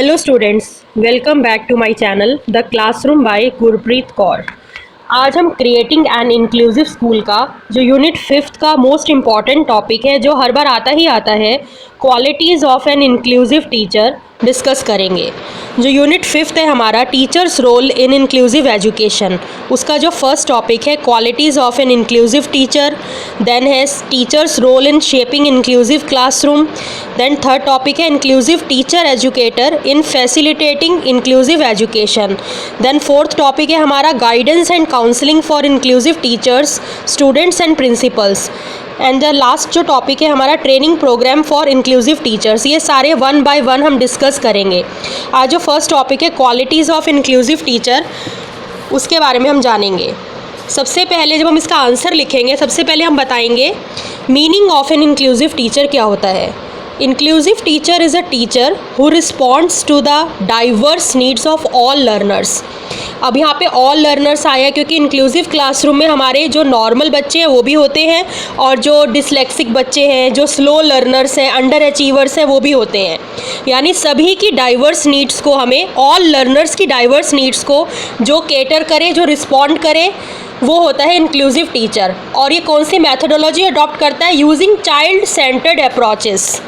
Hello students, welcome back to my channel the classroom by Gurpreet Kaur. आज हम creating an inclusive school का जो unit 5th का most important topic है, जो हर बार आता है, qualities of an inclusive teacher discuss करेंगे। जो यूनिट 5th है हमारा, टीचर्स रोल इन इंक्लूसिव एजुकेशन, उसका जो फर्स्ट टॉपिक है qualities of an inclusive teacher, then है teacher's role in shaping inclusive classroom, then third topic है इंक्लूसिव टीचर एजुकेटर इन facilitating inclusive education, then fourth topic है हमारा guidance and counselling for inclusive teachers, students and principles, and the last जो topic है हमारा training program for inclusive teachers. ये सारे one by one हम discuss करेंगे। आज जो फर्स्ट टॉपिक है क्वालिटीज़ ऑफ इंक्लूसिव टीचर, उसके बारे में हम जानेंगे। सबसे पहले जब हम इसका आंसर लिखेंगे, सबसे पहले हम बताएंगे meaning of an inclusive teacher क्या होता है। Inclusive teacher is a teacher who responds to the diverse needs of all learners. अब यहाँ पे ऑल लर्नर्स आया क्योंकि इंक्लूसिव क्लासरूम में हमारे जो नॉर्मल बच्चे हैं वो भी होते हैं, और जो डिसलेक्सिक बच्चे हैं, जो स्लो लर्नर्स हैं, अंडर अचीवर्स हैं, वो भी होते हैं। यानी सभी की डाइवर्स नीड्स को, हमें ऑल लर्नर्स की डाइवर्स नीड्स को जो केटर करे, जो रिस्पॉन्ड करे, वो होता है इंक्लूसिव टीचर। और ये कौन सी मैथडोलॉजी अडॉप्ट करता है? यूजिंग चाइल्ड सेंटर्ड अप्रोचेस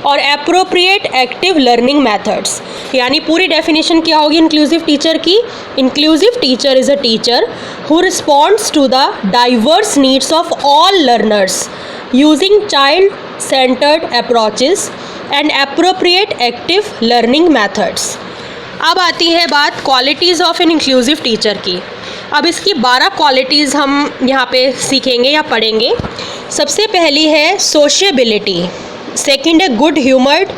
और एप्रोप्रिएट एक्टिव लर्निंग मेथड्स। यानी पूरी डेफिनेशन क्या होगी इंक्लूसिव टीचर की? Inclusive teacher is a teacher who responds to the diverse needs of all learners using child centred approaches and appropriate active learning methods. अब आती है बात qualities of an inclusive teacher की। अब इसकी 12 क्वालिटीज़ हम यहाँ पे सीखेंगे या पढ़ेंगे। सबसे पहली है सोशिएबिलिटी, सेकंड है गुड ह्यूमर्ड,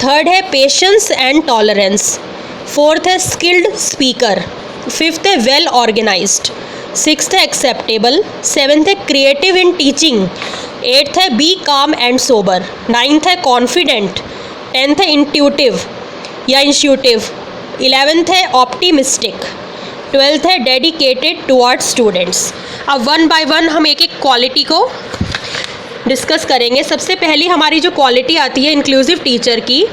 थर्ड है पेशेंस एंड टॉलरेंस, फोर्थ है स्किल्ड स्पीकर, फिफ्थ है वेल ऑर्गेनाइज्ड, सिक्स्थ है एक्सेप्टेबल, सेवन्थ है क्रिएटिव इन टीचिंग, एट्थ है बी काम एंड सोबर, नाइन्थ है कॉन्फिडेंट, टेंथ है इंट्यूटिव या इंश्यूटिव, 11th है ऑप्टिमिस्टिक, 12th है डेडिकेटेड टुवर्ड्स स्टूडेंट्स। अब वन बाय वन हम एक एक क्वालिटी को डिस्कस करेंगे। सबसे पहली हमारी जो क्वालिटी आती है इंक्लूसिव टीचर की,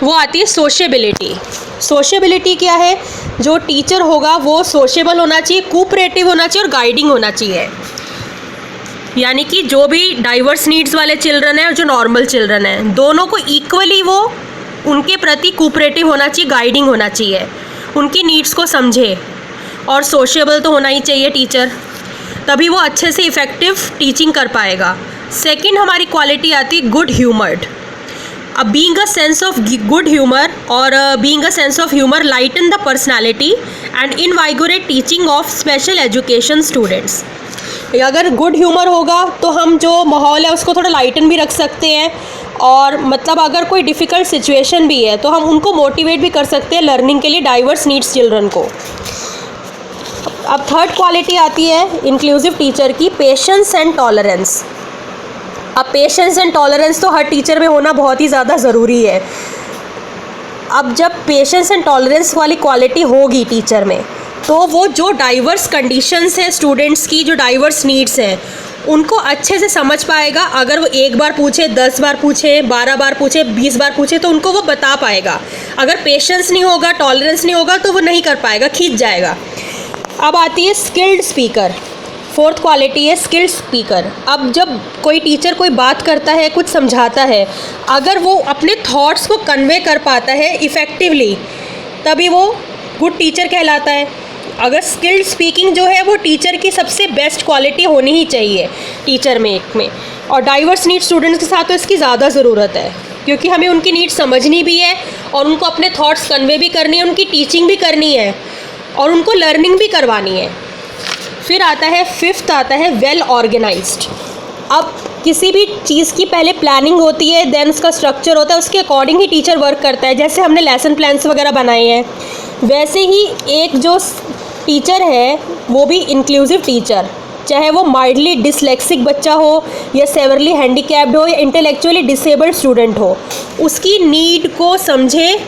वो आती है सोशिएबिलिटी। सोशिएबिलिटी क्या है? जो टीचर होगा वो सोशेबल होना चाहिए, कोऑपरेटिव होना चाहिए और गाइडिंग होना चाहिए। यानी कि जो भी डाइवर्स नीड्स वाले चिल्ड्रन हैं और जो नॉर्मल चिल्ड्रन हैं, दोनों को इक्वली वो उनके प्रति कोऑपरेटिव होना चाहिए, गाइडिंग होना चाहिए, उनकी नीड्स को समझे, और सोशेबल तो होना ही चाहिए टीचर, तभी वो अच्छे से इफ़ेक्टिव टीचिंग कर पाएगा। सेकंड हमारी क्वालिटी आती है गुड ह्यूमर्ड। अब being a sense of good humour और being a sense of humour lighten the personality and इनवाइगोरेट teaching of special education students. अगर गुड ह्यूमर होगा तो हम जो माहौल है उसको थोड़ा लाइटन भी रख सकते हैं, और मतलब अगर कोई डिफ़िकल्ट सिचुएशन भी है तो हम उनको मोटिवेट भी कर सकते हैं लर्निंग के लिए, डाइवर्स नीड्स चिल्ड्रन को। अब थर्ड क्वालिटी आती है इंक्लूसिव टीचर की, पेशेंस एंड टॉलरेंस। अब पेशेंस एंड टॉलरेंस तो हर टीचर में होना बहुत ही ज़्यादा ज़रूरी है। अब जब पेशेंस एंड टॉलरेंस वाली क्वालिटी होगी टीचर में, तो वो जो डाइवर्स कंडीशंस हैं स्टूडेंट्स की, जो डाइवर्स नीड्स हैं, उनको अच्छे से समझ पाएगा। अगर वो एक बार पूछे, 10 बार पूछे, 12 बार पूछे, 20 बार पूछे, तो उनको वो बता पाएगा। अगर पेशेंस नहीं होगा, टॉलरेंस नहीं होगा, तो वो नहीं कर पाएगा, खींच जाएगा। अब आती है स्किल्ड स्पीकर। फोर्थ क्वालिटी है स्किल्ड स्पीकर। अब जब कोई टीचर कोई बात करता है, कुछ समझाता है, अगर वो अपने थॉट्स को कन्वे कर पाता है इफ़ेक्टिवली, तभी वो गुड टीचर कहलाता है। अगर स्किल्ड स्पीकिंग जो है वो टीचर की सबसे बेस्ट क्वालिटी होनी ही चाहिए टीचर में एक में। और डाइवर्स नीड स्टूडेंट्स के साथ तो इसकी ज़्यादा ज़रूरत है, क्योंकि हमें उनकी नीड्स समझनी भी है और उनको अपने थॉट्स कन्वे भी करनी है, उनकी टीचिंग भी करनी है और उनको लर्निंग भी करवानी है। फिर आता है फिफ्थ, आता है वेल ऑर्गेनाइज्ड। अब किसी भी चीज़ की पहले प्लानिंग होती है, देन उसका स्ट्रक्चर होता है, उसके अकॉर्डिंग ही टीचर वर्क करता है। जैसे हमने लेसन प्लान्स वगैरह बनाए हैं, वैसे ही एक जो टीचर है वो भी इंक्लूसिव टीचर, चाहे वो माइल्डली डिसलेक्सिक बच्चा हो या सेवरली हैंडीकैप्ड हो या इंटेलेक्चुअली डिसेबल्ड स्टूडेंट हो, उसकी नीड को समझे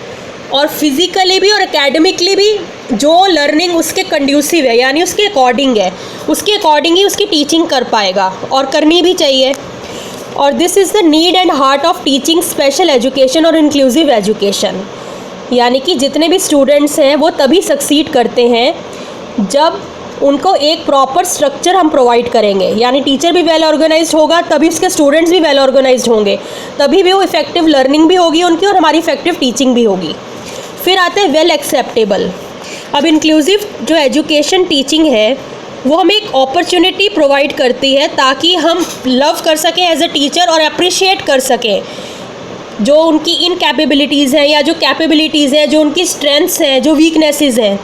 और फिज़िकली भी और एकेडमिकली भी जो लर्निंग उसके कंड्यूसिव है, यानी उसके अकॉर्डिंग है, उसके अकॉर्डिंग ही उसकी टीचिंग कर पाएगा, और करनी भी चाहिए। और this is the need and heart of teaching special education और इंक्लूसिव एजुकेशन। यानी कि जितने भी स्टूडेंट्स हैं वो तभी सक्सीड करते हैं जब उनको एक प्रॉपर स्ट्रक्चर हम प्रोवाइड करेंगे। यानी टीचर भी वेल ऑर्गेनाइज्ड होगा तभी उसके स्टूडेंट्स भी वेल ऑर्गेनाइज्ड होंगे, तभी भी वो इफेक्टिव लर्निंग भी होगी उनकी और हमारी इफेक्टिव टीचिंग भी होगी। फिर आते हैं वेल एक्सेप्टेबल। अब इंक्लूसिव जो एजुकेशन टीचिंग है वो हमें एक अपॉर्चुनिटी प्रोवाइड करती है ताकि हम लव कर सकें एज अ टीचर और अप्रिशिएट कर सकें जो उनकी इनकैपेबिलिटीज़ हैं या जो कैपेबिलिटीज़ हैं, जो उनकी स्ट्रेंथ्स हैं, जो वीकनेसेस हैं।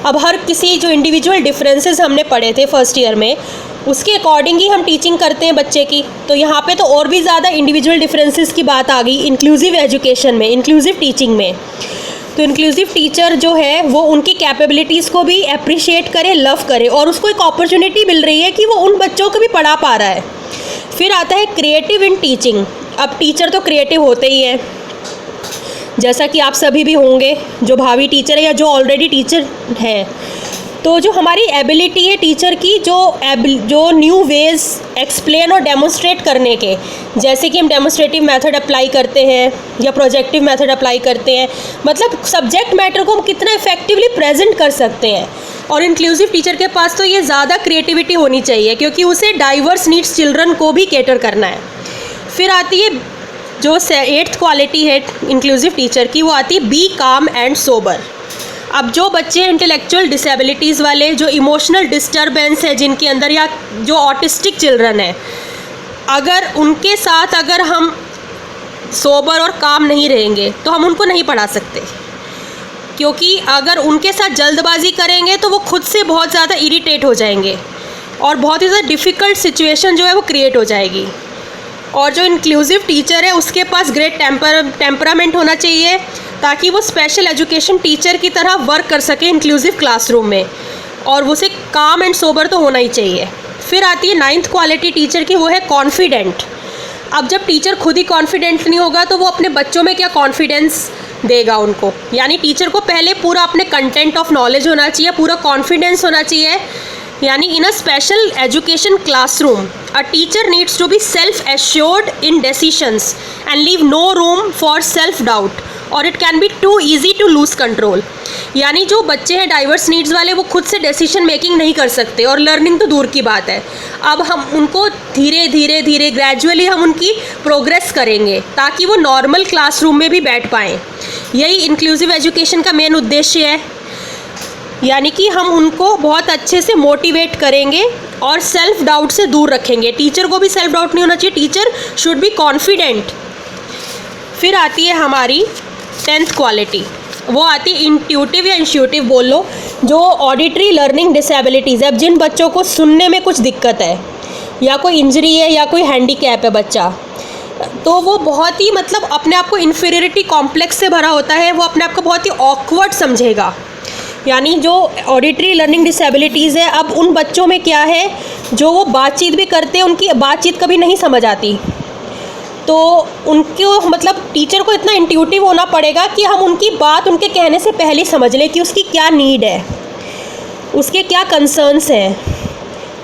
अब हर किसी जो इंडिविजुअल डिफरेंसेस हमने पढ़े थे फर्स्ट ईयर में, उसके अकॉर्डिंग ही हम टीचिंग करते हैं बच्चे की। तो यहाँ पे तो और भी ज़्यादा इंडिविजुअल डिफरेंसेस की बात आ गई इंक्लूसिव एजुकेशन में, इंक्लूसिव टीचिंग में। तो इंक्लूसिव टीचर जो है वो उनकी कैपेबिलिटीज़ को भी अप्रिशिएट करे, लव करे और उसको एक अपॉर्चुनिटी मिल रही है कि वो उन बच्चों को भी पढ़ा पा रहा है। फिर आता है क्रिएटिव इन टीचिंग। अब टीचर तो क्रिएटिव होते ही हैं, जैसा कि आप सभी भी होंगे जो भावी टीचर है या जो ऑलरेडी टीचर हैं। तो जो हमारी एबिलिटी है टीचर की, जो न्यू वेज़ एक्सप्लेन और डेमोन्स्ट्रेट करने के, जैसे कि हम डेमोन्स्ट्रेटिव मेथड अप्लाई करते हैं या प्रोजेक्टिव मेथड अप्लाई करते हैं, मतलब सब्जेक्ट मैटर को हम कितना इफेक्टिवली प्रेजेंट कर सकते हैं। और इंक्लूसिव टीचर के पास तो ये ज़्यादा क्रिएटिविटी होनी चाहिए क्योंकि उसे डाइवर्स नीड्स चिल्ड्रन को भी कैटर करना है। फिर आती है जो 8th क्वालिटी है इंक्लूसिव टीचर की, वो आती है बी काम एंड सोबर। अब जो बच्चे इंटेलेक्चुअल डिसेबिलिटीज़ वाले, जो इमोशनल डिस्टर्बेंस है जिनके अंदर, या जो ऑटिस्टिक चिल्ड्रन है, अगर उनके साथ अगर हम सोबर और काम नहीं रहेंगे तो हम उनको नहीं पढ़ा सकते। क्योंकि अगर उनके साथ जल्दबाजी करेंगे तो वो खुद से बहुत ज़्यादा इरिटेट हो जाएंगे और बहुत ही ज़्यादा डिफ़िकल्ट सिचुएशन जो है वो क्रिएट हो जाएगी। और जो इंक्लूसिव टीचर है उसके पास ग्रेट टेम्परामेंट होना चाहिए ताकि वो स्पेशल एजुकेशन टीचर की तरह वर्क कर सके इंक्लूसिव क्लासरूम में, और वो से काम एंड सोबर तो होना ही चाहिए। फिर आती है 9th क्वालिटी टीचर की, वो है कॉन्फिडेंट। अब जब टीचर खुद ही कॉन्फिडेंट नहीं होगा तो वो अपने बच्चों में क्या कॉन्फिडेंस देगा उनको। यानी टीचर को पहले पूरा अपने कंटेंट ऑफ नॉलेज होना चाहिए, पूरा कॉन्फिडेंस होना चाहिए। यानी इन a special education classroom a teacher needs to be self assured in decisions and leave no room for self doubt और it can be to easy to lose control. यानी जो बच्चे हैं डाइवर्स नीड्स वाले, वो खुद से डिसीजन मेकिंग नहीं कर सकते और लर्निंग तो दूर की बात है। अब हम उनको धीरे धीरे ग्रेजुअली हम उनकी प्रोग्रेस करेंगे ताकि वो नॉर्मल क्लासरूम में भी बैठ पाएँ। यही इंक्लूसिव एजुकेशन का मेन उद्देश्य है। यानी कि हम उनको बहुत अच्छे से मोटिवेट करेंगे और सेल्फ डाउट से दूर रखेंगे। टीचर को भी सेल्फ डाउट नहीं होना चाहिए, टीचर शुड बी कॉन्फिडेंट। फिर आती है हमारी 10th क्वालिटी, वो आती है इंट्यूटिव या इंस्ट्यूटिव बोल लो, जो ऑडिटरी लर्निंग डिसेबिलिटीज़ है। अब जिन बच्चों को सुनने में कुछ दिक्कत है या कोई इंजरी है या कोई हैंडीकैप है बच्चा, तो वो बहुत ही मतलब अपने आप को इन्फीरियरिटी कॉम्प्लेक्स से भरा होता है, वो अपने आप को बहुत ही ऑकवर्ड समझेगा। यानी जो ऑडिटरी लर्निंग डिसेबिलिटीज़ है, अब उन बच्चों में क्या है, जो वो बातचीत भी करते हैं, उनकी बातचीत कभी नहीं समझ आती, तो उनको मतलब टीचर को इतना इंट्यूटिव होना पड़ेगा कि हम उनकी बात उनके कहने से पहले समझ लें कि उसकी क्या नीड है, उसके क्या कंसर्न्स हैं,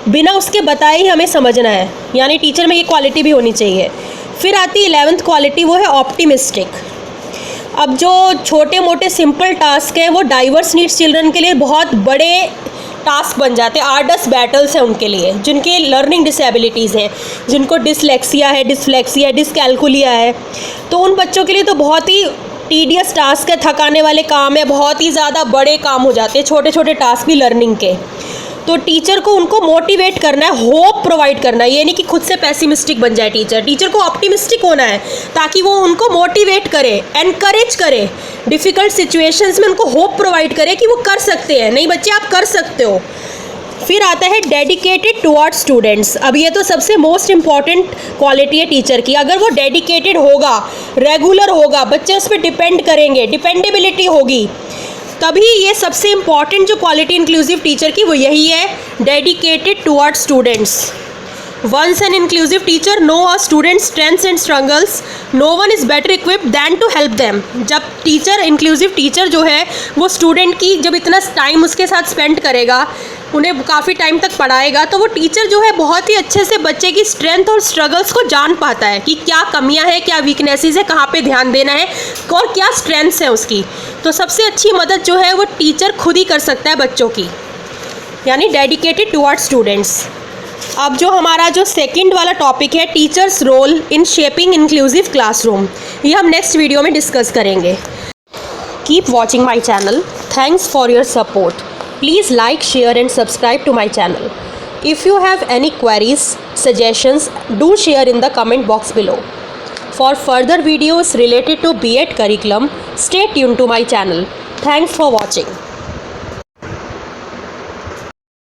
बिना उसके बताए ही हमें समझना है। यानी टीचर में ये क्वालिटी भी होनी चाहिए। फिर आती है 11th क्वालिटी, वो है ऑप्टिमिस्टिक। अब जो छोटे मोटे सिंपल टास्क हैं वो डाइवर्स नीड्स चिल्ड्रन के लिए बहुत बड़े टास्क बन जाते हैं, आर्डस बैटल्स हैं उनके लिए, जिनके लर्निंग डिसेबिलिटीज़ हैं, जिनको डिसलेक्सिया है, डिसफ्लेक्सिया है, डिसकैल्कुलिया है। तो उन बच्चों के लिए तो बहुत ही टीडियस टास्क है, थकाने वाले काम है, बहुत ही ज़्यादा बड़े काम हो जाते हैं, छोटे छोटे टास्क भी लर्निंग के। तो टीचर को उनको मोटिवेट करना है, होप प्रोवाइड करना है। ये नहीं कि खुद से पैसिमिस्टिक बन जाए टीचर को ऑप्टिमिस्टिक होना है ताकि वो उनको मोटिवेट करे, एनकरेज करे, डिफ़िकल्ट सिचुएशंस में उनको होप प्रोवाइड करे कि वो कर सकते हैं, नहीं बच्चे आप कर सकते हो। फिर आता है डेडिकेटेड टुवर्ड्स स्टूडेंट्स। अब ये तो सबसे मोस्ट इम्पॉर्टेंट क्वालिटी है टीचर की। अगर वो डेडिकेटेड होगा, रेगुलर होगा, बच्चे उस पर डिपेंड करेंगे, डिपेंडेबिलिटी होगी, तभी ये सबसे इम्पॉर्टेंट जो क्वालिटी इंक्लूसिव टीचर की वो यही है, dedicated towards students. Once an inclusive teacher know a student's strengths and struggles, no one is better equipped than to help them. जब टीचर इंक्लूसिव टीचर जो है वो स्टूडेंट की जब इतना टाइम उसके साथ स्पेंड करेगा, उन्हें काफ़ी टाइम तक पढ़ाएगा, तो वो टीचर जो है बहुत ही अच्छे से बच्चे की स्ट्रेंथ और स्ट्रगल्स को जान पाता है कि क्या कमियां हैं, क्या वीकनेसेस है, कहाँ पे ध्यान देना है और क्या स्ट्रेंथ्स हैं उसकी। तो सबसे अच्छी मदद जो है वो टीचर खुद ही कर सकता है बच्चों की, यानी डेडिकेटेड टुवर्ड्स स्टूडेंट्स। अब जो हमारा जो सेकंड वाला टॉपिक है, teacher's role in shaping inclusive classroom, ये हम नेक्स्ट वीडियो में डिस्कस करेंगे। Keep watching my channel. Thanks for your support. Please like, share and subscribe to my channel. If you have any queries, suggestions, do share in the comment box below. For further videos related to B.Ed curriculum, stay tuned to my channel. Thanks for watching.